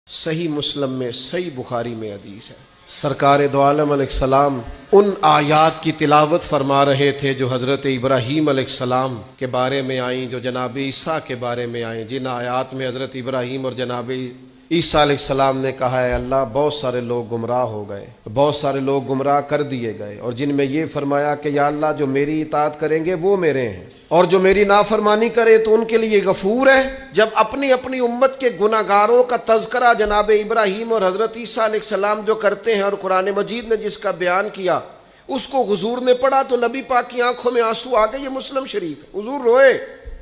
صحیح مسلم میں، صحیح بخاری میں حدیث ہے، سرکار دو عالم علیہ السلام ان آیات کی تلاوت فرما رہے تھے جو حضرت ابراہیم علیہ السلام کے بارے میں آئیں، جو جناب عیسیٰ کے بارے میں آئیں، جن آیات میں حضرت ابراہیم اور جناب عیسیٰ علیہ السلام نے کہا ہے اللہ بہت سارے لوگ گمراہ ہو گئے، بہت سارے لوگ گمراہ کر دیے گئے، اور جن میں یہ فرمایا کہ یا اللہ جو میری اطاعت کریں گے وہ میرے ہیں اور جو میری نافرمانی کرے تو ان کے لیے غفور ہے۔ جب اپنی اپنی امت کے گناہ گاروں کا تذکرہ جناب ابراہیم اور حضرت عیسیٰ علیہ السلام جو کرتے ہیں اور قرآن مجید نے جس کا بیان کیا اس کو حضور نے پڑھا تو نبی پاک کی آنکھوں میں آنسو آ گئے۔ یہ مسلم شریف ہے، حضور روئے۔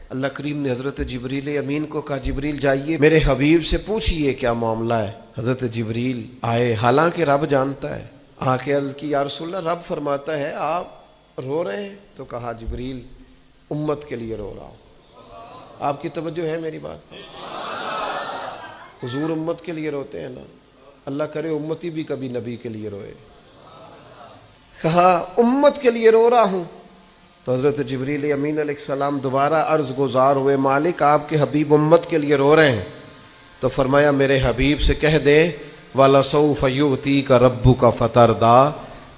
اللہ کریم نے حضرت جبریل امین کو کہا جبریل جائیے میرے حبیب سے پوچھئے کیا معاملہ ہے۔ حضرت جبریل آئے، حالانکہ رب جانتا ہے، آ کے عرض کی یا رسول اللہ رب فرماتا ہے آپ رو رہے ہیں؟ تو کہا جبریل امت کے لیے رو رہا ہوں۔ آپ کی توجہ ہے میری بات؟ حضور امت کے لیے روتے ہیں نا، اللہ کرے امتی بھی کبھی نبی کے لیے روئے۔ کہا امت کے لیے رو رہا ہوں۔ تو حضرت جبریل امین علیہ السلام دوبارہ عرض گزار ہوئے مالک آپ کے حبیب امت کے لیے رو رہے ہیں۔ تو فرمایا میرے حبیب سے کہہ دے وَلَسَوْفَ يُؤْتِيكَ رَبُّكَ فَتَرْضَىٰ،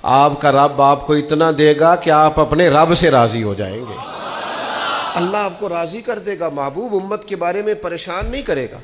آپ کا رب آپ کو اتنا دے گا کہ آپ اپنے رب سے راضی ہو جائیں گے۔ اللہ آپ کو راضی کر دے گا، محبوب امت کے بارے میں پریشان نہیں کرے گا۔